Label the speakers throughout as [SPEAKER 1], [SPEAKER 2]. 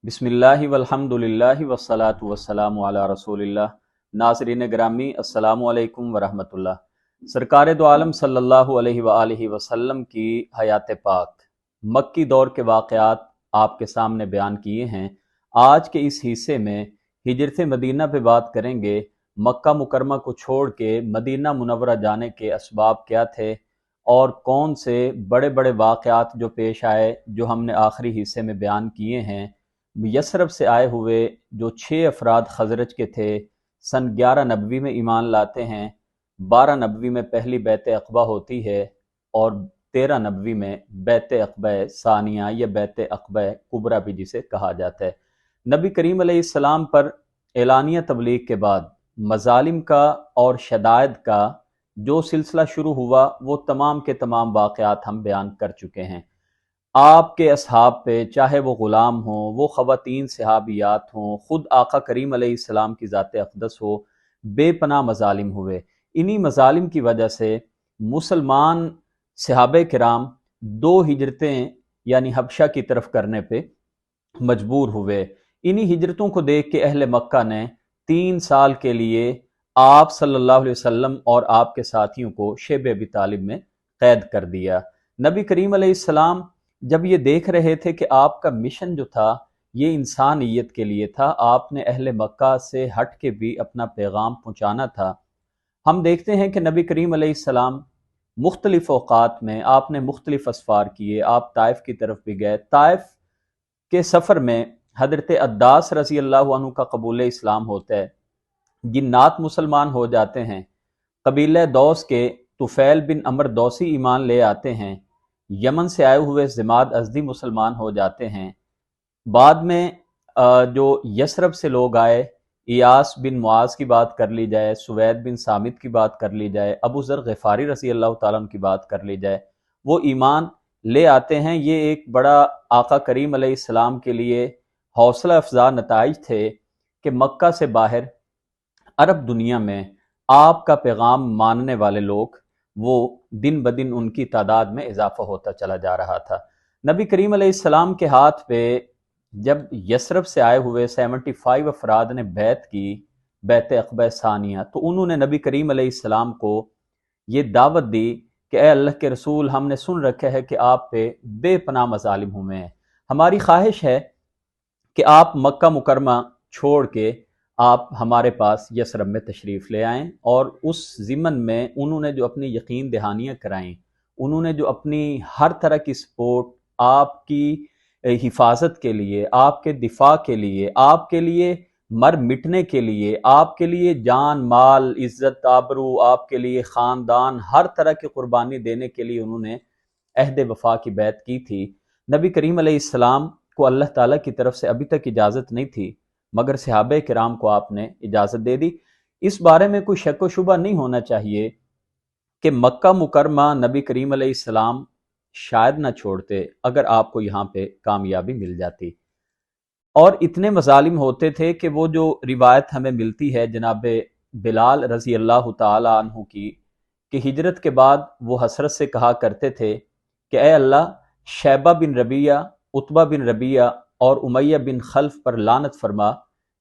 [SPEAKER 1] بسم اللہ والحمدللہ والصلاة والسلام علی رسول اللہ۔ ناظرین گرامی، السلام علیکم ورحمۃ اللہ۔ سرکار دو عالم صلی اللہ علیہ وآلہ وسلم کی حیات پاک مکی دور کے واقعات آپ کے سامنے بیان کیے ہیں۔ آج کے اس حصے میں ہجرت مدینہ پہ بات کریں گے۔ مکہ مکرمہ کو چھوڑ کے مدینہ منورہ جانے کے اسباب کیا تھے اور کون سے بڑے بڑے واقعات جو پیش آئے جو ہم نے آخری حصے میں بیان کیے ہیں۔ یثرب سے آئے ہوئے جو 6 افراد خزرج کے تھے، سن 11 نبوی میں ایمان لاتے ہیں، 12 نبوی میں پہلی بیعت عقبہ ہوتی ہے اور 13 نبوی میں بیعت عقبہ ثانیہ یا بیعت عقبہ کبریٰ بھی جسے کہا جاتا ہے۔ نبی کریم علیہ السلام پر اعلانیہ تبلیغ کے بعد مظالم کا اور شدائد کا جو سلسلہ شروع ہوا وہ تمام کے تمام واقعات ہم بیان کر چکے ہیں۔ آپ کے اصحاب پہ، چاہے وہ غلام ہوں، وہ خواتین صحابیات ہوں، خود آقا کریم علیہ السلام کی ذات اقدس ہو، بے پناہ مظالم ہوئے۔ انہی مظالم کی وجہ سے مسلمان صحابہ کرام 2 ہجرتیں یعنی حبشہ کی طرف کرنے پہ مجبور ہوئے۔ انہی ہجرتوں کو دیکھ کے اہل مکہ نے 3 سال کے لیے آپ صلی اللہ علیہ وسلم اور آپ کے ساتھیوں کو شیب ابی طالب میں قید کر دیا۔ نبی کریم علیہ السلام جب یہ دیکھ رہے تھے کہ آپ کا مشن جو تھا یہ انسانیت کے لیے تھا، آپ نے اہل مکہ سے ہٹ کے بھی اپنا پیغام پہنچانا تھا۔ ہم دیکھتے ہیں کہ نبی کریم علیہ السلام مختلف اوقات میں آپ نے مختلف اسفار کیے۔ آپ طائف کی طرف بھی گئے۔ طائف کے سفر میں حضرت عداس رضی اللہ عنہ کا قبول اسلام ہوتا ہے، جنات مسلمان ہو جاتے ہیں۔ قبیلہ دوس کے طفیل بن عمر دوسی ایمان لے آتے ہیں۔ یمن سے آئے ہوئے زماد ازدی مسلمان ہو جاتے ہیں۔ بعد میں جو یثرب سے لوگ آئے، ایاس بن معاذ کی بات کر لی جائے، سوید بن سامت کی بات کر لی جائے، ابو ذر غفاری رضی اللہ تعالیٰ عنہ کی بات کر لی جائے، وہ ایمان لے آتے ہیں۔ یہ ایک بڑا آقا کریم علیہ السلام کے لیے حوصلہ افزا نتائج تھے کہ مکہ سے باہر عرب دنیا میں آپ کا پیغام ماننے والے لوگ وہ دن بدن ان کی تعداد میں اضافہ ہوتا چلا جا رہا تھا۔ نبی کریم علیہ السلام کے ہاتھ پہ جب یثرب سے آئے ہوئے 75 افراد نے بیعت کی، بیعت عقبہ ثانیہ، تو انہوں نے نبی کریم علیہ السلام کو یہ دعوت دی کہ اے اللہ کے رسول، ہم نے سن رکھا ہے کہ آپ پہ بے پناہ مظالم ہوئے ہیں، ہماری خواہش ہے کہ آپ مکہ مکرمہ چھوڑ کے آپ ہمارے پاس یثرب میں تشریف لے آئیں۔ اور اس ضمن میں انہوں نے جو اپنی یقین دہانیاں کرائیں، انہوں نے جو اپنی ہر طرح کی سپورٹ آپ کی حفاظت کے لیے، آپ کے دفاع کے لیے، آپ کے لیے مر مٹنے کے لیے، آپ کے لیے جان مال عزت آبرو، آپ کے لیے خاندان، ہر طرح کی قربانی دینے کے لیے انہوں نے عہد وفا کی بیعت کی تھی۔ نبی کریم علیہ السلام کو اللہ تعالیٰ کی طرف سے ابھی تک اجازت نہیں تھی، مگر صحابہ کرام کو آپ نے اجازت دے دی۔ اس بارے میں کوئی شک و شبہ نہیں ہونا چاہیے کہ مکہ مکرمہ نبی کریم علیہ السلام شاید نہ چھوڑتے اگر آپ کو یہاں پہ کامیابی مل جاتی۔ اور اتنے مظالم ہوتے تھے کہ وہ جو روایت ہمیں ملتی ہے جناب بلال رضی اللہ تعالی عنہ کی، کہ ہجرت کے بعد وہ حسرت سے کہا کرتے تھے کہ اے اللہ، شیبہ بن ربیعہ، عتبہ بن ربیعہ اور امیہ بن خلف پر لعنت فرما،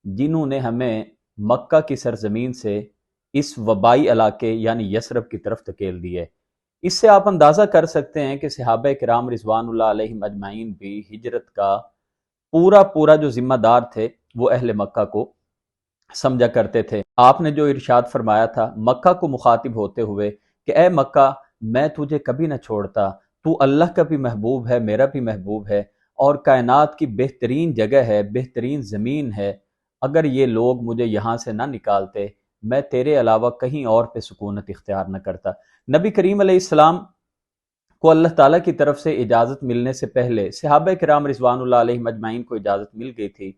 [SPEAKER 1] جنہوں نے ہمیں مکہ کی سرزمین سے اس وبائی علاقے یعنی یثرب کی طرف دھکیل دی ہے۔ اس سے آپ اندازہ کر سکتے ہیں کہ صحابہ کرام رضوان اللہ علیہم اجمعین بھی ہجرت کا پورا جو ذمہ دار تھے وہ اہل مکہ کو سمجھا کرتے تھے۔ آپ نے جو ارشاد فرمایا تھا مکہ کو مخاطب ہوتے ہوئے کہ اے مکہ، میں تجھے کبھی نہ چھوڑتا، تو اللہ کا بھی محبوب ہے، میرا بھی محبوب ہے، اور کائنات کی بہترین جگہ ہے، بہترین زمین ہے۔ اگر یہ لوگ مجھے یہاں سے نہ نکالتے، میں تیرے علاوہ کہیں اور پہ سکونت اختیار نہ کرتا۔ نبی کریم علیہ السلام کو اللہ تعالیٰ کی طرف سے اجازت ملنے سے پہلے صحابہ کرام رضوان اللہ علیہم اجمعین کو اجازت مل گئی تھی،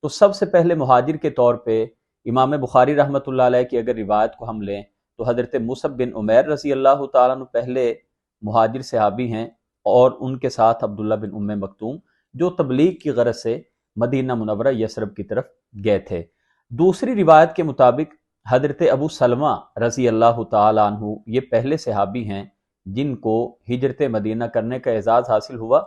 [SPEAKER 1] تو سب سے پہلے مہاجر کے طور پہ امام بخاری رحمۃ اللہ علیہ کی اگر روایت کو ہم لیں تو حضرت مصعب بن عمیر رضی اللہ تعالیٰ عنہ پہلے مہاجر صحابی ہیں، اور ان کے ساتھ عبداللہ بن ام مکتوم جو تبلیغ کی غرض سے مدینہ منورہ یثرب کی طرف گئے تھے۔ دوسری روایت کے مطابق حضرت ابو سلمہ رضی اللہ تعالیٰ عنہ یہ پہلے صحابی ہیں جن کو ہجرت مدینہ کرنے کا اعزاز حاصل ہوا،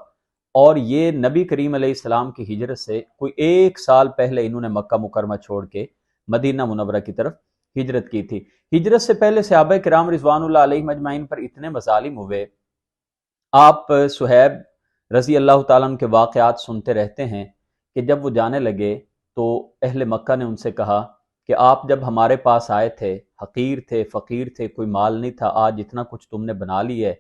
[SPEAKER 1] اور یہ نبی کریم علیہ السلام کی ہجرت سے کوئی 1 سال پہلے انہوں نے مکہ مکرمہ چھوڑ کے مدینہ منورہ کی طرف ہجرت کی تھی۔ ہجرت سے پہلے صحابہ کرام رضوان اللہ علیہم اجمعین پر اتنے مظالم ہوئے۔ آپ صہیب رضی اللہ تعالیٰ عنہ کے واقعات سنتے رہتے ہیں کہ جب وہ جانے لگے تو اہل مکہ نے ان سے کہا کہ آپ جب ہمارے پاس آئے تھے حقیر تھے، فقیر تھے، کوئی مال نہیں تھا، آج اتنا کچھ تم نے بنا لی ہے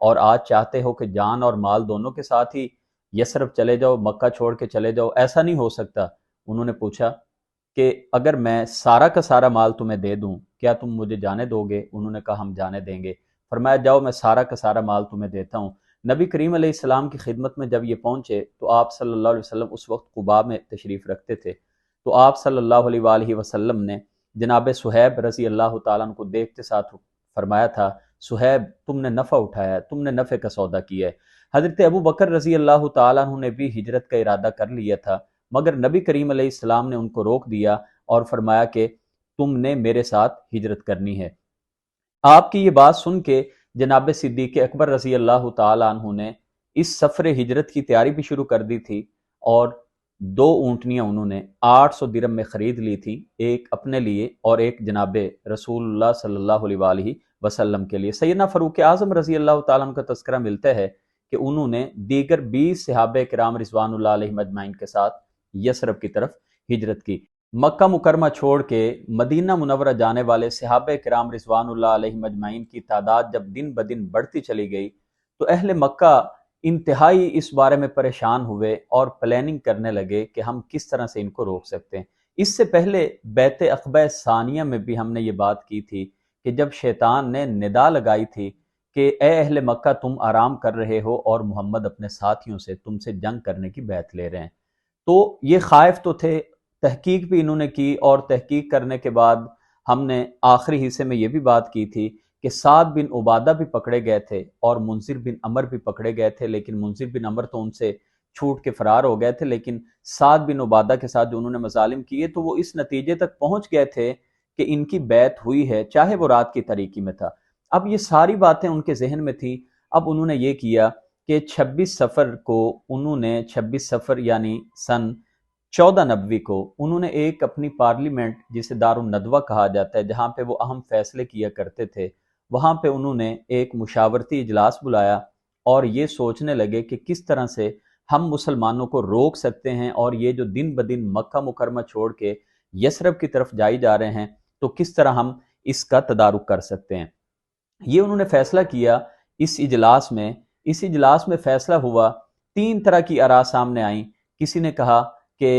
[SPEAKER 1] اور آج چاہتے ہو کہ جان اور مال دونوں کے ساتھ ہی یثرب چلے جاؤ، مکہ چھوڑ کے چلے جاؤ، ایسا نہیں ہو سکتا۔ انہوں نے پوچھا کہ اگر میں سارا کا سارا مال تمہیں دے دوں کیا تم مجھے جانے دو گے؟ انہوں نے کہا ہم جانے دیں گے۔ فرمایا جاؤ میں سارا کا سارا مال تمہیں دیتا ہوں۔ نبی کریم علیہ السلام کی خدمت میں جب یہ پہنچے تو آپ صلی اللہ علیہ وسلم اس وقت قباء میں تشریف رکھتے تھے، تو آپ صلی اللہ علیہ وآلہ وسلم نے جناب صہیب رضی اللہ تعالیٰ عنہ کو دیکھتے ساتھ فرمایا تھا صہیب تم نے نفع اٹھایا ہے، تم نے نفع کا سودا کیا ہے۔ حضرت ابو بکر رضی اللہ تعالیٰ عنہ نے بھی ہجرت کا ارادہ کر لیا تھا، مگر نبی کریم علیہ السلام نے ان کو روک دیا اور فرمایا کہ تم نے میرے ساتھ ہجرت کرنی ہے۔ آپ کی یہ بات سن کے جناب صدیق اکبر رضی اللہ تعالیٰ عنہ نے اس سفر ہجرت کی تیاری بھی شروع کر دی تھی، اور 2 اونٹنیاں انہوں نے 800 درہم میں خرید لی تھی، ایک اپنے لیے اور ایک جناب رسول اللہ صلی اللہ علیہ وآلہ وسلم کے لیے۔ سیدنا فاروق اعظم رضی اللہ تعالیٰ عنہ کا تذکرہ ملتا ہے کہ انہوں نے دیگر 20 صحابہ کرام رضوان اللہ علیہم اجمعین کے ساتھ یثرب کی طرف ہجرت کی۔ مکہ مکرمہ چھوڑ کے مدینہ منورہ جانے والے صحابہ کرام رضوان اللہ علیہم اجمعین کی تعداد جب دن بدن بڑھتی چلی گئی تو اہل مکہ انتہائی اس بارے میں پریشان ہوئے اور پلاننگ کرنے لگے کہ ہم کس طرح سے ان کو روک سکتے ہیں۔ اس سے پہلے بیعت عقبہ ثانیہ میں بھی ہم نے یہ بات کی تھی کہ جب شیطان نے ندا لگائی تھی کہ اے اہل مکہ تم آرام کر رہے ہو اور محمد اپنے ساتھیوں سے تم سے جنگ کرنے کی بیعت لے رہے ہیں، تو یہ خائف تو تھے۔ تحقیق بھی انہوں نے کی، اور تحقیق کرنے کے بعد ہم نے آخری حصے میں یہ بھی بات کی تھی کہ سعد بن عبادہ بھی پکڑے گئے تھے اور منذر بن عمر بھی پکڑے گئے تھے، لیکن منذر بن عمر تو ان سے چھوٹ کے فرار ہو گئے تھے، لیکن سعد بن عبادہ کے ساتھ جو انہوں نے مظالم کیے تو وہ اس نتیجے تک پہنچ گئے تھے کہ ان کی بیعت ہوئی ہے، چاہے وہ رات کی تاریکی میں تھا۔ اب یہ ساری باتیں ان کے ذہن میں تھی۔ اب انہوں نے یہ کیا کہ 26 صفر کو انہوں نے 26 صفر یعنی سن 14 نبوی کو انہوں نے ایک اپنی پارلیمنٹ جسے دار الندوہ کہا جاتا ہے، جہاں پہ وہ اہم فیصلے کیا کرتے تھے، وہاں پہ انہوں نے ایک مشاورتی اجلاس بلایا اور یہ سوچنے لگے کہ کس طرح سے ہم مسلمانوں کو روک سکتے ہیں، اور یہ جو دن بدن مکہ مکرمہ چھوڑ کے یثرب کی طرف جائی جا رہے ہیں تو کس طرح ہم اس کا تدارک کر سکتے ہیں۔ یہ انہوں نے فیصلہ کیا اس اجلاس میں۔ اس اجلاس میں فیصلہ ہوا، 3 طرح کی آراء سامنے آئیں۔ کسی نے کہا کہ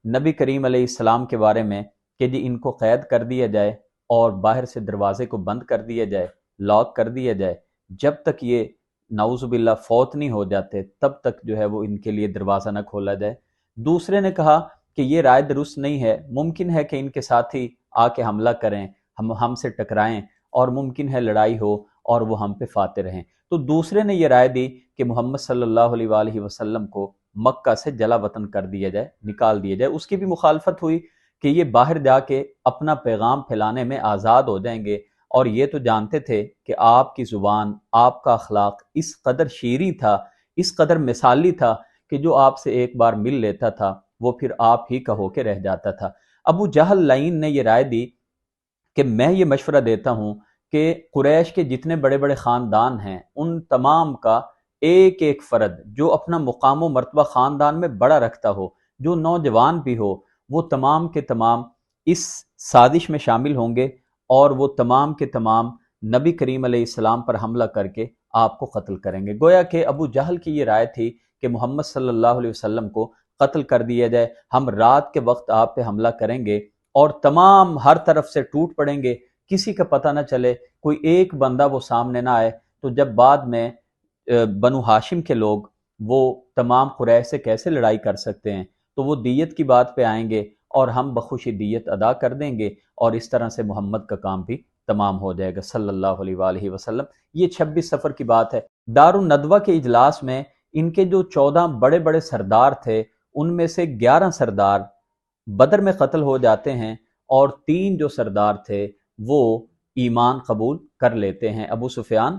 [SPEAKER 1] نبی کریم علیہ السلام کے بارے میں کہ جی ان کو قید کر دیا جائے اور باہر سے دروازے کو بند کر دیا جائے، لاک کر دیا جائے، جب تک یہ نعوذ باللہ فوت نہیں ہو جاتے تب تک جو ہے وہ ان کے لیے دروازہ نہ کھولا جائے۔ دوسرے نے کہا کہ یہ رائے درست نہیں ہے، ممکن ہے کہ ان کے ساتھی آ کے حملہ کریں، ہم سے ٹکرائیں، اور ممکن ہے لڑائی ہو اور وہ ہم پہ فاتح رہیں۔ تو دوسرے نے یہ رائے دی کہ محمد صلی اللہ علیہ وآلہ وسلم کو مکہ سے جلا وطن کر دیا جائے، نکال دیا جائے۔ اس کی بھی مخالفت ہوئی کہ یہ باہر جا کے اپنا پیغام پھیلانے میں آزاد ہو جائیں گے، اور یہ تو جانتے تھے کہ آپ کی زبان، آپ کا اخلاق اس قدر شیریں تھا، اس قدر مثالی تھا کہ جو آپ سے ایک بار مل لیتا تھا وہ پھر آپ ہی کا ہو کے رہ جاتا تھا۔ ابو جہل لعین نے یہ رائے دی کہ میں یہ مشورہ دیتا ہوں کہ قریش کے جتنے بڑے بڑے خاندان ہیں ان تمام کا ایک ایک فرد جو اپنا مقام و مرتبہ خاندان میں بڑا رکھتا ہو، جو نوجوان بھی ہو، وہ تمام کے تمام اس سازش میں شامل ہوں گے، اور وہ تمام کے تمام نبی کریم علیہ السلام پر حملہ کر کے آپ کو قتل کریں گے۔ گویا کہ ابو جہل کی یہ رائے تھی کہ محمد صلی اللہ علیہ وسلم کو قتل کر دیا جائے، ہم رات کے وقت آپ پہ حملہ کریں گے اور تمام ہر طرف سے ٹوٹ پڑیں گے، کسی کا پتہ نہ چلے، کوئی ایک بندہ وہ سامنے نہ آئے۔ تو جب بعد میں بنو ہاشم کے لوگ وہ تمام قریش سے کیسے لڑائی کر سکتے ہیں، تو وہ دیت کی بات پہ آئیں گے اور ہم بخوشی دیت ادا کر دیں گے، اور اس طرح سے محمد کا کام بھی تمام ہو جائے گا صلی اللہ علیہ وآلہ وسلم۔ یہ 26 صفر کی بات ہے۔ دار الندوہ کے اجلاس میں ان کے جو 14 بڑے بڑے سردار تھے ان میں سے 11 سردار بدر میں قتل ہو جاتے ہیں، اور 3 جو سردار تھے وہ ایمان قبول کر لیتے ہیں، ابو سفیان،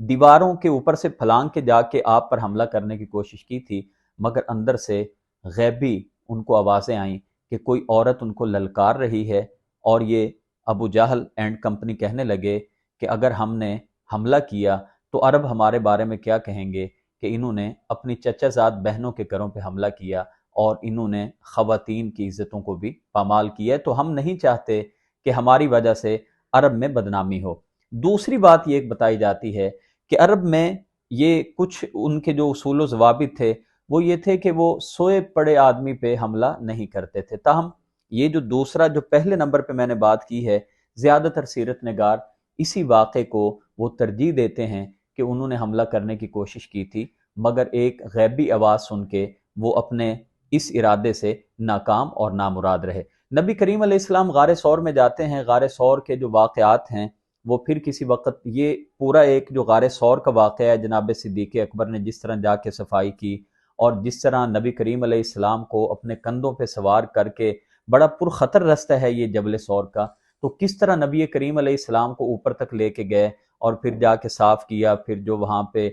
[SPEAKER 1] دیواروں کے اوپر سے پھلانگ کے جا کے آپ پر حملہ کرنے کی کوشش کی تھی، مگر اندر سے غیبی ان کو آوازیں آئیں کہ کوئی عورت ان کو للکار رہی ہے، اور یہ ابو جہل اینڈ کمپنی کہنے لگے کہ اگر ہم نے حملہ کیا تو عرب ہمارے بارے میں کیا کہیں گے کہ انہوں نے اپنی چچا زاد بہنوں کے گھروں پہ حملہ کیا اور انہوں نے خواتین کی عزتوں کو بھی پامال کیا ہے، تو ہم نہیں چاہتے کہ ہماری وجہ سے عرب میں بدنامی ہو۔ دوسری بات یہ ایک بتائی جاتی ہے کہ عرب میں یہ کچھ ان کے جو اصول و ضوابط تھے وہ یہ تھے کہ وہ سوئے پڑے آدمی پہ حملہ نہیں کرتے تھے۔ تاہم یہ جو دوسرا جو پہلے نمبر پہ میں نے بات کی ہے، زیادہ تر سیرت نگار اسی واقعے کو وہ ترجیح دیتے ہیں کہ انہوں نے حملہ کرنے کی کوشش کی تھی، مگر ایک غیبی آواز سن کے وہ اپنے اس ارادے سے ناکام اور نامراد رہے۔ نبی کریم علیہ السلام غار ثور میں جاتے ہیں۔ غار ثور کے جو واقعات ہیں وہ پھر کسی وقت، یہ پورا ایک جو غار ثور کا واقعہ ہے، جناب صدیق اکبر نے جس طرح جا کے صفائی کی اور جس طرح نبی کریم علیہ السلام کو اپنے کندھوں پہ سوار کر کے، بڑا پرخطر رستہ ہے یہ جبل ثور کا، تو کس طرح نبی کریم علیہ السلام کو اوپر تک لے کے گئے اور پھر جا کے صاف کیا، پھر جو وہاں پہ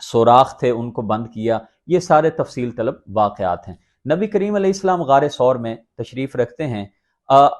[SPEAKER 1] سوراخ تھے ان کو بند کیا، یہ سارے تفصیل طلب واقعات ہیں۔ نبی کریم علیہ السلام غار ثور میں تشریف رکھتے ہیں۔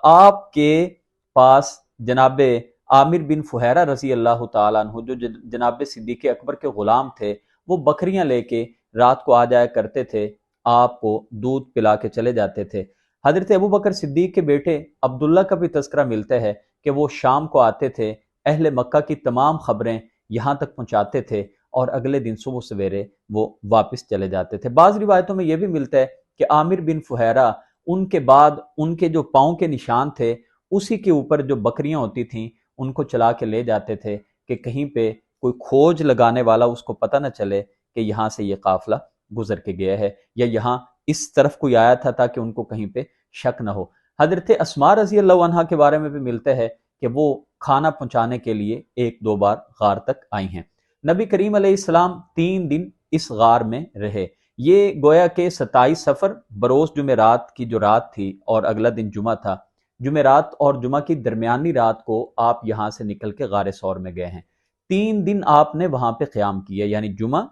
[SPEAKER 1] آپ کے پاس جناب عامر بن فہیرہ رضی اللہ تعالیٰ عنہ، جو جناب صدیق اکبر کے غلام تھے، وہ بکریاں لے کے رات کو آ جایا کرتے تھے، آپ کو دودھ پلا کے چلے جاتے تھے۔ حضرت ابو بکر صدیق کے بیٹے عبداللہ کا بھی تذکرہ ملتا ہے کہ وہ شام کو آتے تھے، اہل مکہ کی تمام خبریں یہاں تک پہنچاتے تھے اور اگلے دن صبح سویرے وہ واپس چلے جاتے تھے۔ بعض روایتوں میں یہ بھی ملتا ہے کہ عامر بن فہیرہ ان کے بعد ان کے جو پاؤں کے نشان تھے اسی کے اوپر جو بکریاں ہوتی تھیں ان کو چلا کے لے جاتے تھے کہ کہیں پہ کوئی کھوج لگانے والا اس کو پتہ نہ چلے کہ یہاں سے یہ قافلہ گزر کے گیا ہے یا یہاں اس طرف کوئی آیا تھا، تاکہ ان کو کہیں پہ شک نہ ہو۔ حضرت اسماء رضی اللہ عنہا کے بارے میں بھی ملتا ہے کہ وہ کھانا پہنچانے کے لیے ایک دو بار غار تک آئی ہیں۔ نبی کریم علیہ السلام 3 دن اس غار میں رہے۔ یہ گویا کہ 27 صفر بروز جمعرات کی جو رات تھی اور اگلا دن جمعہ تھا، جمعرات اور جمعہ کی درمیانی رات کو آپ یہاں سے نکل کے غار ثور میں گئے ہیں۔ 3 دن آپ نے وہاں پہ قیام کیا، یعنی جمعہ،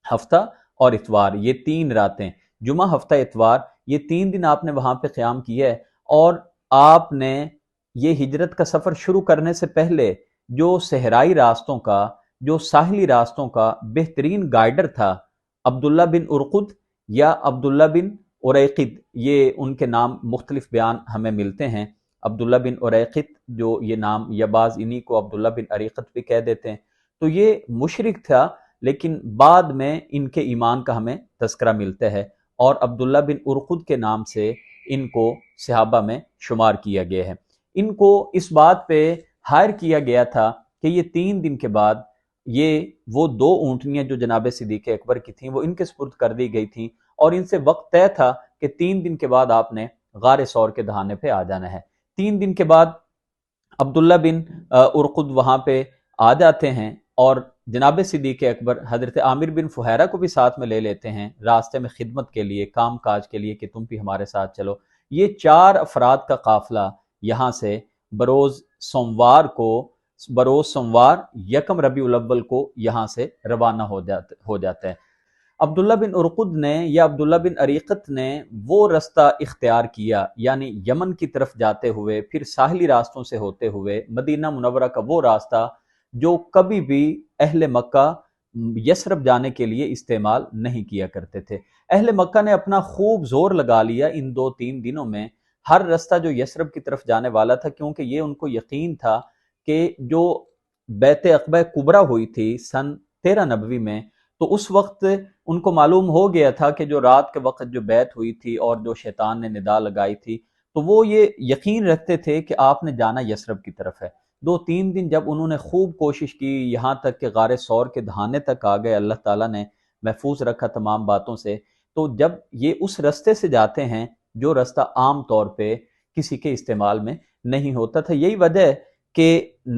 [SPEAKER 1] ہفتہ اور اتوار، یہ 3 راتیں، جمعہ، ہفتہ، اتوار، یہ 3 دن آپ نے وہاں پہ قیام کیا ہے۔ اور آپ نے یہ ہجرت کا سفر شروع کرنے سے پہلے جو صحرائی راستوں کا، جو ساحلی راستوں کا بہترین گائیڈر تھا، عبداللہ بن ارقد یا عبداللہ بن اریقد، یہ ان کے نام مختلف بیان ہمیں ملتے ہیں۔ عبداللہ بن اریقد جو یہ نام، یا بعض انہی کو عبداللہ بن اریقد بھی کہہ دیتے ہیں، تو یہ مشرک تھا، لیکن بعد میں ان کے ایمان کا ہمیں تذکرہ ملتا ہے اور عبداللہ بن ارقد کے نام سے ان کو صحابہ میں شمار کیا گیا ہے۔ ان کو اس بات پہ ہائر کیا گیا تھا کہ یہ 3 دن کے بعد یہ وہ 2 اونٹنیاں جو جناب صدیق اکبر کی تھیں وہ ان کے سپرد کر دی گئی تھیں، اور ان سے وقت طے تھا کہ 3 دن کے بعد آپ نے غار ثور کے دہانے پہ آ جانا ہے۔ 3 دن کے بعد عبداللہ بن ارقد وہاں پہ آ جاتے ہیں اور جناب صدیق اکبر حضرت عامر بن فہیرہ کو بھی ساتھ میں لے لیتے ہیں راستے میں خدمت کے لیے، کام کاج کے لیے، کہ تم بھی ہمارے ساتھ چلو۔ یہ 4 افراد کا قافلہ یہاں سے بروز سوموار یکم ربیع الاول کو یہاں سے روانہ ہو جاتا ہے۔ عبداللہ بن ارقد نے یا عبداللہ بن اریقت نے وہ رستہ اختیار کیا، یعنی یمن کی طرف جاتے ہوئے، پھر ساحلی راستوں سے ہوتے ہوئے مدینہ منورہ کا وہ راستہ جو کبھی بھی اہل مکہ یثرب جانے کے لیے استعمال نہیں کیا کرتے تھے۔ اہل مکہ نے اپنا خوب زور لگا لیا ان 2-3 دنوں میں ہر رستہ جو یثرب کی طرف جانے والا تھا، کیونکہ یہ ان کو یقین تھا کہ جو بیعت عقبہ کبریٰ ہوئی تھی سن 13 نبوی میں، تو اس وقت ان کو معلوم ہو گیا تھا کہ جو رات کے وقت جو بیعت ہوئی تھی اور جو شیطان نے ندا لگائی تھی، تو وہ یہ یقین رکھتے تھے کہ آپ نے جانا یثرب کی طرف ہے۔ 2-3 دن جب انہوں نے خوب کوشش کی، یہاں تک کہ غار ثور کے دہانے تک آ گئے، اللہ تعالیٰ نے محفوظ رکھا تمام باتوں سے، تو جب یہ اس رستے سے جاتے ہیں جو رستہ عام طور پہ کسی کے استعمال میں نہیں ہوتا تھا، یہی وجہ ہے کہ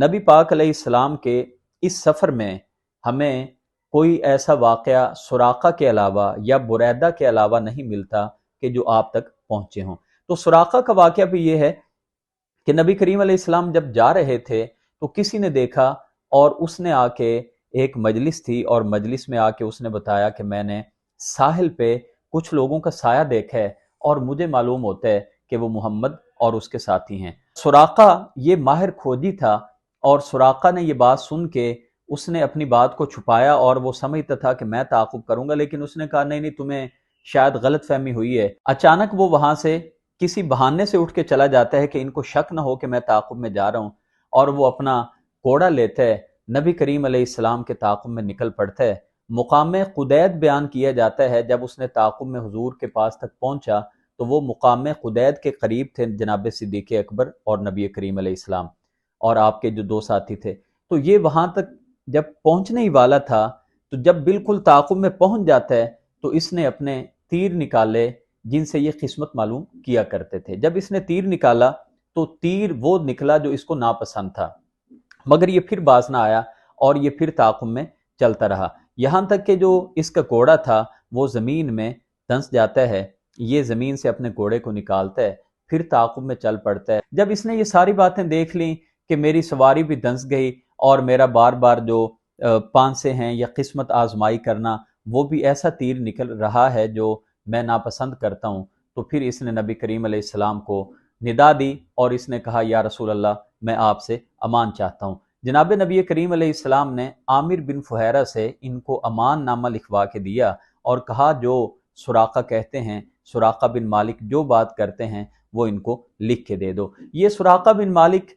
[SPEAKER 1] نبی پاک علیہ السلام کے اس سفر میں ہمیں کوئی ایسا واقعہ سراقہ کے علاوہ یا بریدہ کے علاوہ نہیں ملتا کہ جو آپ تک پہنچے ہوں۔ تو سراقہ کا واقعہ بھی یہ ہے کہ نبی کریم علیہ السلام جب جا رہے تھے تو کسی نے دیکھا اور اس نے آ کے ایک مجلس تھی اور مجلس میں آ کے اس نے بتایا کہ میں نے ساحل پہ کچھ لوگوں کا سایہ دیکھا ہے اور مجھے معلوم ہوتا ہے کہ وہ محمد اور اس کے ساتھی ہیں۔ سراقہ یہ ماہر کھوجی تھا اور سراقہ نے یہ بات سن کے اس نے اپنی بات کو چھپایا اور وہ سمجھتا تھا کہ میں تعاقب کروں گا، لیکن اس نے کہا نہیں نہیں، تمہیں شاید غلط فہمی ہوئی ہے۔ اچانک وہ وہاں سے کسی بہانے سے اٹھ کے چلا جاتا ہے کہ ان کو شک نہ ہو کہ میں تعاقب میں جا رہا ہوں، اور وہ اپنا کوڑا لیتا ہے، نبی کریم علیہ السلام کے تعاقب میں نکل پڑتا ہے۔ مقام قدید بیان کیا جاتا ہے جب اس نے تعاقب میں حضور کے پاس تک پہنچا تو وہ مقام قدید کے قریب تھے جناب صدیق اکبر اور نبی کریم علیہ السلام اور آپ کے جو دو ساتھی تھے۔ تو یہ وہاں تک جب پہنچنے ہی والا تھا تو جب بالکل تعاقب میں پہنچ جاتا ہے تو اس نے اپنے تیر نکالے جن سے یہ قسمت معلوم کیا کرتے تھے۔ جب اس نے تیر نکالا تو تیر وہ نکلا جو اس کو ناپسند تھا، مگر یہ پھر باز نہ آیا اور یہ پھر تعاقب میں چلتا رہا، یہاں تک کہ جو اس کا گھوڑا تھا وہ زمین میں دھنس جاتا ہے۔ یہ زمین سے اپنے گھوڑے کو نکالتا ہے، پھر تعاقب میں چل پڑتا ہے۔ جب اس نے یہ ساری باتیں دیکھ لیں کہ میری سواری بھی دھنس گئی اور میرا بار بار جو پانسے ہیں یا قسمت آزمائی کرنا وہ بھی ایسا تیر نکل رہا ہے جو میں ناپسند کرتا ہوں، تو پھر اس نے نبی کریم علیہ السلام کو ندا دی اور اس نے کہا یا رسول اللہ میں آپ سے امان چاہتا ہوں۔ جناب نبی کریم علیہ السلام نے عامر بن فہیرہ سے ان کو امان نامہ لکھوا کے دیا اور کہا جو سراقہ کہتے ہیں، سراقہ بن مالک جو بات کرتے ہیں وہ ان کو لکھ کے دے دو۔ یہ سراقہ بن مالک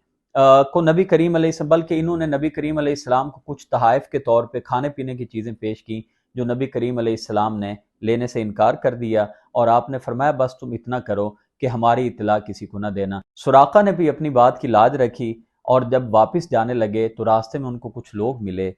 [SPEAKER 1] کو نبی کریم علیہ السلام، بلکہ انہوں نے نبی کریم علیہ السلام کو کچھ تحائف کے طور پہ کھانے پینے کی چیزیں پیش کی جو نبی کریم علیہ السلام نے لینے سے انکار کر دیا، اور آپ نے فرمایا بس تم اتنا کرو کہ ہماری اطلاع کسی کو نہ دینا۔ سراقہ نے بھی اپنی بات کی لاج رکھی اور جب واپس جانے لگے تو راستے میں ان کو کچھ لوگ ملے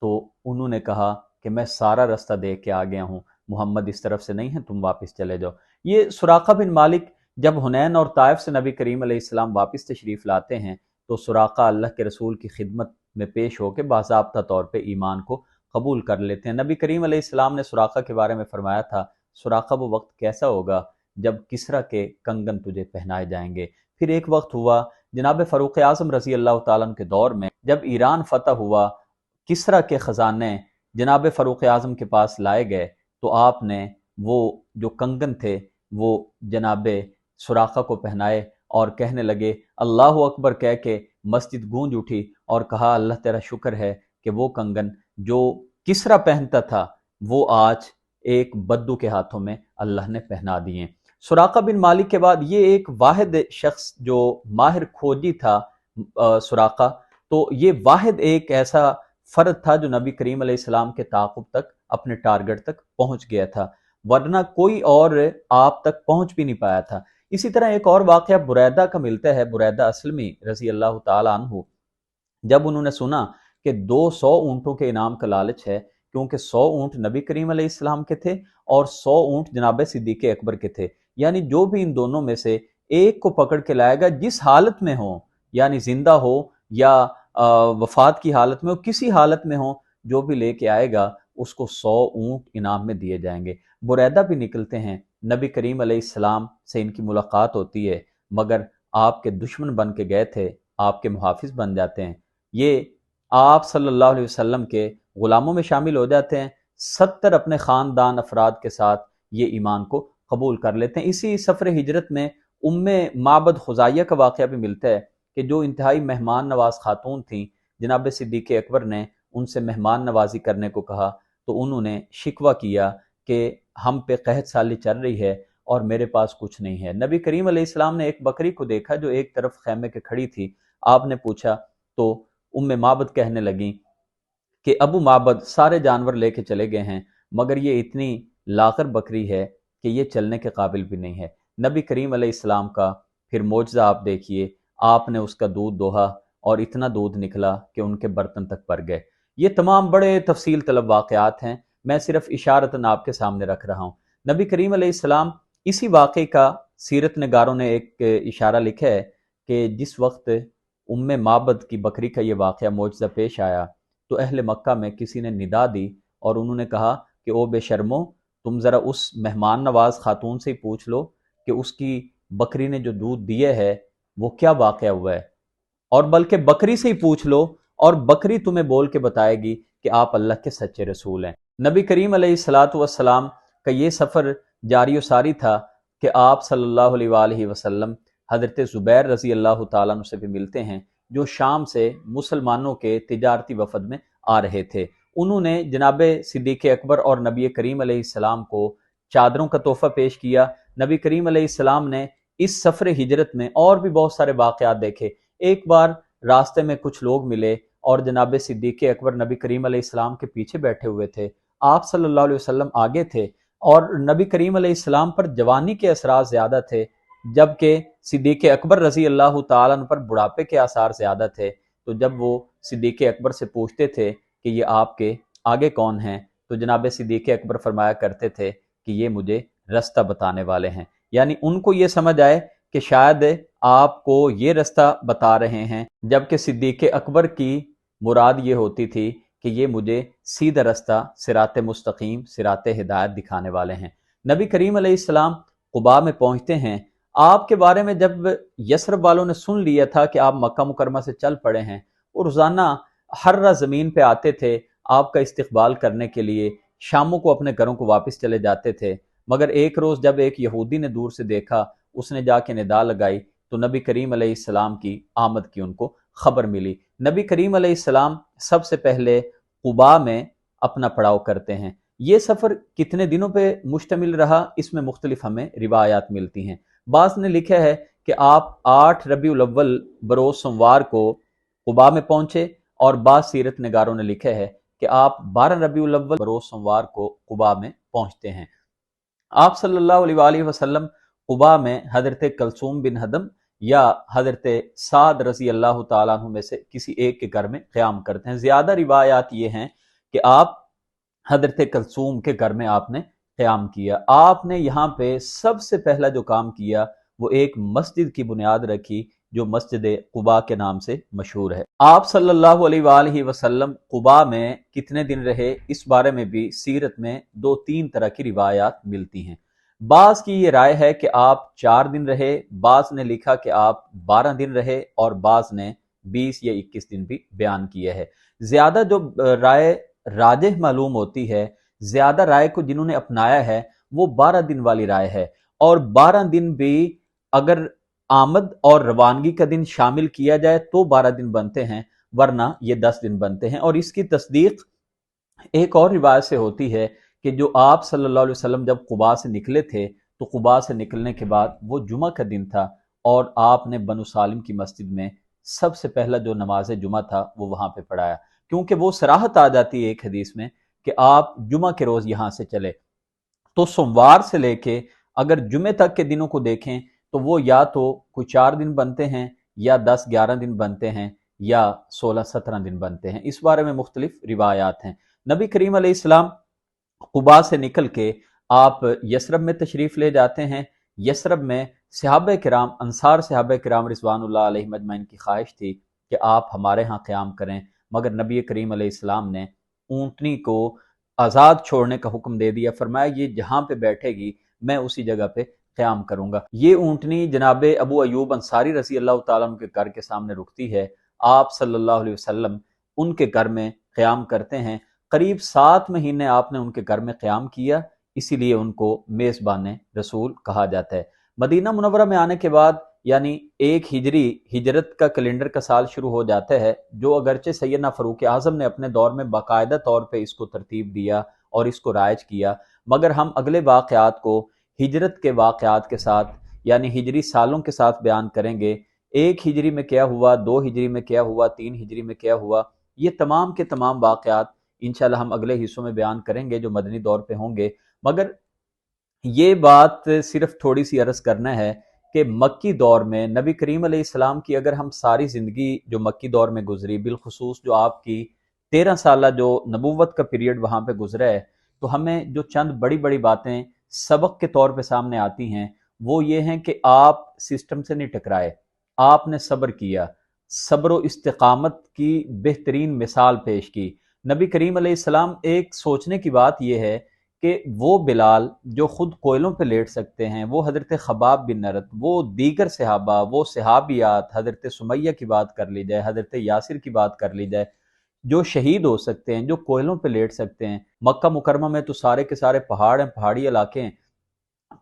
[SPEAKER 1] تو انہوں نے کہا کہ میں سارا رستہ دیکھ کے آ گیا ہوں، محمد اس طرف سے نہیں ہے، تم واپس چلے جاؤ۔ یہ سراقہ بن مالک جب حنین اور طائف سے نبی کریم علیہ السلام واپس تشریف لاتے ہیں تو سراقہ اللہ کے رسول کی خدمت میں پیش ہو کے باضابطہ طور پہ ایمان کو قبول کر لیتے ہیں۔ نبی کریم علیہ السلام نے سراقہ کے بارے میں فرمایا تھا سراقہ وہ وقت کیسا ہوگا جب کسریٰ کے کنگن تجھے پہنائے جائیں گے۔ پھر ایک وقت ہوا جناب فاروق اعظم رضی اللہ تعالیٰ عنہ کے دور میں جب ایران فتح ہوا، کسریٰ کے خزانے جناب فاروق اعظم کے پاس لائے گئے تو آپ نے وہ جو کنگن تھے وہ جناب سراقہ کو پہنائے اور کہنے لگے اللہ اکبر کہہ کے مسجد گونج اٹھی اور کہا اللہ تیرا شکر ہے کہ وہ کنگن جو کسریٰ پہنتا تھا وہ آج ایک بدو کے ہاتھوں میں اللہ نے پہنا دیے۔ سراقہ بن مالک کے بعد یہ ایک واحد شخص جو ماہر کھوجی تھا سراقہ، تو یہ واحد ایک ایسا فرد تھا جو نبی کریم علیہ السلام کے تعاقب تک اپنے ٹارگٹ تک پہنچ گیا تھا، ورنہ کوئی اور آپ تک پہنچ بھی نہیں پایا تھا۔ اسی طرح ایک اور واقعہ بریدہ کا ملتا ہے، بریدہ اسلمی رضی اللہ تعالیٰ عنہ، جب انہوں نے سنا کہ 200 اونٹوں کے انعام کا لالچ ہے، کیونکہ 100 اونٹ نبی کریم علیہ السلام کے تھے اور 100 اونٹ جناب صدیق اکبر کے تھے، یعنی جو بھی ان دونوں میں سے ایک کو پکڑ کے لائے گا جس حالت میں ہو، یعنی زندہ ہو یا وفات کی حالت میں ہو، کسی حالت میں ہو، جو بھی لے کے آئے گا اس کو 100 اونٹ انعام میں دیے جائیں گے۔ بریدہ بھی نکلتے ہیں، نبی کریم علیہ السلام سے ان کی ملاقات ہوتی ہے، مگر آپ کے دشمن بن کے گئے تھے، آپ کے محافظ بن جاتے ہیں، یہ آپ صلی اللہ علیہ وسلم کے غلاموں میں شامل ہو جاتے ہیں، 70 اپنے خاندان افراد کے ساتھ یہ ایمان کو قبول کر لیتے ہیں۔ اسی سفر ہجرت میں معبد خزاعیہ کا واقعہ بھی ملتا ہے کہ جو انتہائی مہمان نواز خاتون تھیں، جناب صدیق اکبر نے ان سے مہمان نوازی کرنے کو کہا تو انہوں نے شکوہ کیا کہ ہم پہ قحط سالی چل رہی ہے اور میرے پاس کچھ نہیں ہے۔ نبی کریم علیہ السلام نے ایک بکری کو دیکھا جو ایک طرف خیمے کے کھڑی تھی، آپ نے پوچھا تو معبد کہنے لگیں کہ ابو معبد سارے جانور لے کے چلے گئے ہیں مگر یہ اتنی لاغر بکری ہے کہ یہ چلنے کے قابل بھی نہیں ہے۔ نبی کریم علیہ السلام کا پھر معجزہ آپ دیکھیے، آپ نے اس کا دودھ دوہا اور اتنا دودھ نکلا کہ ان کے برتن تک بھر گئے۔ یہ تمام بڑے تفصیل طلب واقعات ہیں، میں صرف اشارتاً آپ کے سامنے رکھ رہا ہوں۔ نبی کریم علیہ السلام اسی واقعے کا سیرت نگاروں نے ایک اشارہ لکھا ہے کہ جس وقت معبد کی بکری کا یہ واقعہ معجزہ پیش آیا تو اہل مکہ میں کسی نے ندا دی اور انہوں نے کہا کہ او بے شرمو، تم ذرا اس مہمان نواز خاتون سے ہی پوچھ لو کہ اس کی بکری نے جو دودھ دیے ہے وہ کیا واقعہ ہوا ہے، اور بلکہ بکری سے ہی پوچھ لو اور بکری تمہیں بول کے بتائے گی کہ آپ اللہ کے سچے رسول ہیں۔ نبی کریم علیہ الصلاۃ والسلام کا یہ سفر جاری و ساری تھا کہ آپ صلی اللہ علیہ وآلہ وسلم حضرت زبیر رضی اللہ تعالیٰ عنہ سے بھی ملتے ہیں، جو شام سے مسلمانوں کے تجارتی وفد میں آ رہے تھے۔ انہوں نے جناب صدیق اکبر اور نبی کریم علیہ السلام کو چادروں کا تحفہ پیش کیا۔ نبی کریم علیہ السلام نے اس سفر ہجرت میں اور بھی بہت سارے واقعات دیکھے۔ ایک بار راستے میں کچھ لوگ ملے اور جناب صدیق اکبر نبی کریم علیہ السلام کے پیچھے بیٹھے ہوئے تھے، آپ صلی اللہ علیہ وسلم آگے تھے، اور نبی کریم علیہ السلام پر جوانی کے اثرات زیادہ تھے، جبکہ صدیق اکبر رضی اللہ تعالیٰ عنہ پر بڑھاپے کے آثار زیادہ تھے۔ تو جب وہ صدیق اکبر سے پوچھتے تھے کہ یہ آپ کے آگے کون ہیں، تو جناب صدیق اکبر فرمایا کرتے تھے کہ یہ مجھے رستہ بتانے والے ہیں، یعنی ان کو یہ سمجھ آئے کہ شاید آپ کو یہ رستہ بتا رہے ہیں، جبکہ صدیق اکبر کی مراد یہ ہوتی تھی کہ یہ مجھے سیدھا رستہ صراط مستقیم، صراط ہدایت دکھانے والے ہیں۔ نبی کریم علیہ السلام قباء میں پہنچتے ہیں۔ آپ کے بارے میں جب یثرب والوں نے سن لیا تھا کہ آپ مکہ مکرمہ سے چل پڑے ہیں، اور روزانہ ہر راہ زمین پہ آتے تھے آپ کا استقبال کرنے کے لیے، شاموں کو اپنے گھروں کو واپس چلے جاتے تھے، مگر ایک روز جب ایک یہودی نے دور سے دیکھا، اس نے جا کے ندا لگائی، تو نبی کریم علیہ السلام کی آمد کی ان کو خبر ملی۔ نبی کریم علیہ السلام سب سے پہلے قباء میں اپنا پڑاؤ کرتے ہیں۔ یہ سفر کتنے دنوں پہ مشتمل رہا، اس میں مختلف ہمیں روایات ملتی ہیں۔ بعض نے لکھا ہے کہ آپ 8 ربیع الاول بروز سوموار کو قباء میں پہنچے، اور بعض سیرت نگاروں نے لکھا ہے کہ آپ 12 ربیع الاول بروز سوموار کو قباء میں پہنچتے ہیں۔ آپ صلی اللہ علیہ وآلہ وسلم قباء میں حضرت کلثوم بن ہدم یا حضرت سعد رضی اللہ تعالیٰ عنہ میں سے کسی ایک کے گھر میں قیام کرتے ہیں۔ زیادہ روایات یہ ہیں کہ آپ حضرت کلثوم کے گھر میں آپ نے قیام کیا۔ آپ نے یہاں پہ سب سے پہلا جو کام کیا وہ ایک مسجد کی بنیاد رکھی، جو مسجد قباء کے نام سے مشہور ہے۔ آپ صلی اللہ علیہ وآلہ وسلم قباء میں کتنے دن رہے، اس بارے میں بھی سیرت میں 2-3 طرح کی روایات ملتی ہیں۔ بعض کی یہ رائے ہے کہ آپ 4 دن رہے، بعض نے لکھا کہ آپ 12 دن رہے، اور بعض نے 20 یا 21 دن بھی بیان کیا ہے۔ زیادہ جو رائے راجح معلوم ہوتی ہے، زیادہ رائے کو جنہوں نے اپنایا ہے، وہ 12 دن والی رائے ہے، اور 12 دن بھی اگر آمد اور روانگی کا دن شامل کیا جائے تو 12 دن بنتے ہیں، ورنہ یہ 10 دن بنتے ہیں۔ اور اس کی تصدیق ایک اور روایت سے ہوتی ہے کہ جو آپ صلی اللہ علیہ وسلم جب قباء سے نکلے تھے، تو قباء سے نکلنے کے بعد وہ جمعہ کا دن تھا، اور آپ نے بنو سالم کی مسجد میں سب سے پہلا جو نماز جمعہ تھا وہ وہاں پہ پڑھایا، کیونکہ وہ صراحت آ جاتی ہے ایک حدیث میں کہ آپ جمعہ کے روز یہاں سے چلے۔ تو سوموار سے لے کے اگر جمعے تک کے دنوں کو دیکھیں تو وہ یا تو کوئی 4 دن بنتے ہیں، یا 10-11 دن بنتے ہیں، یا 16-17 دن بنتے ہیں۔ اس بارے میں مختلف روایات ہیں۔ نبی کریم علیہ السلام قباء سے نکل کے آپ یثرب میں تشریف لے جاتے ہیں۔ یثرب میں صحابہ کرام، انصار صحابہ کرام رضوان اللہ علیہم اجمعین کی خواہش تھی کہ آپ ہمارے ہاں قیام کریں، مگر نبی کریم علیہ السلام نے اونٹنی کو آزاد چھوڑنے کا حکم دے دیا، فرمایا یہ جہاں پہ بیٹھے گی میں اسی جگہ پہ قیام کروں گا۔ یہ اونٹنی جناب ابو ایوب انصاری رضی اللہ تعالیٰ عنہ کے گھر کے سامنے رکتی ہے۔ آپ صلی اللہ علیہ وسلم ان کے گھر میں قیام کرتے ہیں۔ قریب 7 مہینے آپ نے ان کے گھر میں قیام کیا، اسی لیے ان کو میزبان رسول کہا جاتا ہے۔ مدینہ منورہ میں آنے کے بعد یعنی 1 ہجری ہجرت کا کیلنڈر کا سال شروع ہو جاتا ہے، جو اگرچہ سیدنا فاروق اعظم نے اپنے دور میں باقاعدہ طور پہ اس کو ترتیب دیا اور اس کو رائج کیا، مگر ہم اگلے واقعات کو ہجرت کے واقعات کے ساتھ یعنی ہجری سالوں کے ساتھ بیان کریں گے۔ 1 ہجری میں کیا ہوا، 2 ہجری میں کیا ہوا، 3 ہجری میں کیا ہوا، یہ تمام کے تمام واقعات انشاءاللہ ہم اگلے حصوں میں بیان کریں گے جو مدنی دور پہ ہوں گے۔ مگر یہ بات صرف تھوڑی سی عرض کرنا ہے کہ مکی دور میں نبی کریم علیہ السلام کی اگر ہم ساری زندگی جو مکی دور میں گزری، بالخصوص جو آپ کی 13 سالہ جو نبوت کا پیریڈ وہاں پہ گزرا ہے، تو ہمیں جو چند بڑی بڑی باتیں سبق کے طور پہ سامنے آتی ہیں وہ یہ ہیں کہ آپ سسٹم سے نہیں ٹکرائے، آپ نے صبر کیا، صبر و استقامت کی بہترین مثال پیش کی۔ نبی کریم علیہ السلام، ایک سوچنے کی بات یہ ہے کہ وہ بلال جو خود کوئلوں پہ لیٹ سکتے ہیں، وہ حضرت خباب بن نرت، وہ دیگر صحابہ، وہ صحابیات، حضرت سمیہ کی بات کر لی جائے، حضرت یاسر کی بات کر لی جائے، جو شہید ہو سکتے ہیں، جو کوئلوں پہ لیٹ سکتے ہیں۔ مکہ مکرمہ میں تو سارے کے سارے پہاڑ ہیں، پہاڑی علاقے ہیں،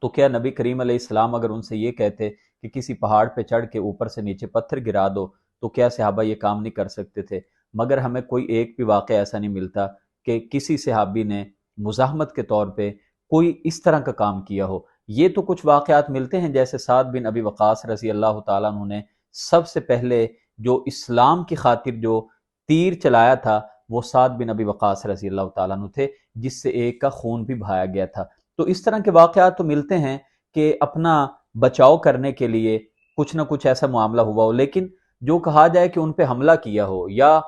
[SPEAKER 1] تو کیا نبی کریم علیہ السلام اگر ان سے یہ کہتے کہ کسی پہاڑ پہ چڑھ کے اوپر سے نیچے پتھر گرا دو، تو کیا صحابہ یہ کام نہیں کر سکتے تھے؟ مگر ہمیں کوئی ایک بھی واقعہ ایسا نہیں ملتا کہ کسی صحابی نے مزاحمت کے طور پہ کوئی اس طرح کا کام کیا ہو۔ یہ تو کچھ واقعات ملتے ہیں، جیسے سعد بن ابی وقاص رضی اللہ تعالیٰ عنہ نے سب سے پہلے جو اسلام کی خاطر جو تیر چلایا تھا، وہ سعد بن ابی وقاص رضی اللہ تعالیٰ عنہ تھے، جس سے ایک کا خون بھی بہایا گیا تھا۔ تو اس طرح کے واقعات تو ملتے ہیں کہ اپنا بچاؤ کرنے کے لیے کچھ نہ کچھ ایسا معاملہ ہوا ہو، لیکن جو کہا جائے کہ ان پہ حملہ کیا ہو یا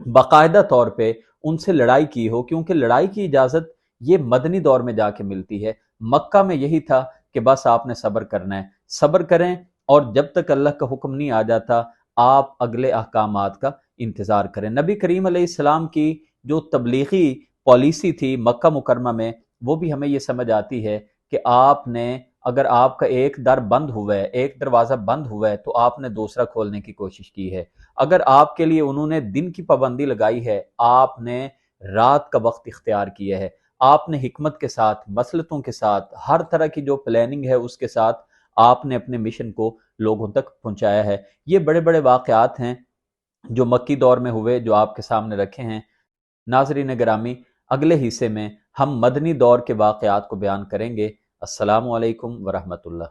[SPEAKER 1] باقاعدہ طور پہ ان سے لڑائی کی ہو، کیونکہ لڑائی کی اجازت یہ مدنی دور میں جا کے ملتی ہے۔ مکہ میں یہی تھا کہ بس آپ نے صبر کرنا ہے، صبر کریں، اور جب تک اللہ کا حکم نہیں آ جاتا آپ اگلے احکامات کا انتظار کریں۔ نبی کریم علیہ السلام کی جو تبلیغی پالیسی تھی مکہ مکرمہ میں، وہ بھی ہمیں یہ سمجھ آتی ہے کہ آپ نے اگر آپ کا ایک در بند ہوا ہے، ایک دروازہ بند ہوا ہے، تو آپ نے دوسرا کھولنے کی کوشش کی ہے۔ اگر آپ کے لیے انہوں نے دن کی پابندی لگائی ہے، آپ نے رات کا وقت اختیار کیا ہے۔ آپ نے حکمت کے ساتھ، مصلحتوں کے ساتھ، ہر طرح کی جو پلاننگ ہے اس کے ساتھ آپ نے اپنے مشن کو لوگوں تک پہنچایا ہے۔ یہ بڑے بڑے واقعات ہیں جو مکی دور میں ہوئے، جو آپ کے سامنے رکھے ہیں۔ ناظرین گرامی، اگلے حصے میں ہم مدنی دور کے واقعات کو بیان کریں گے۔ السلام علیکم ورحمۃ اللہ۔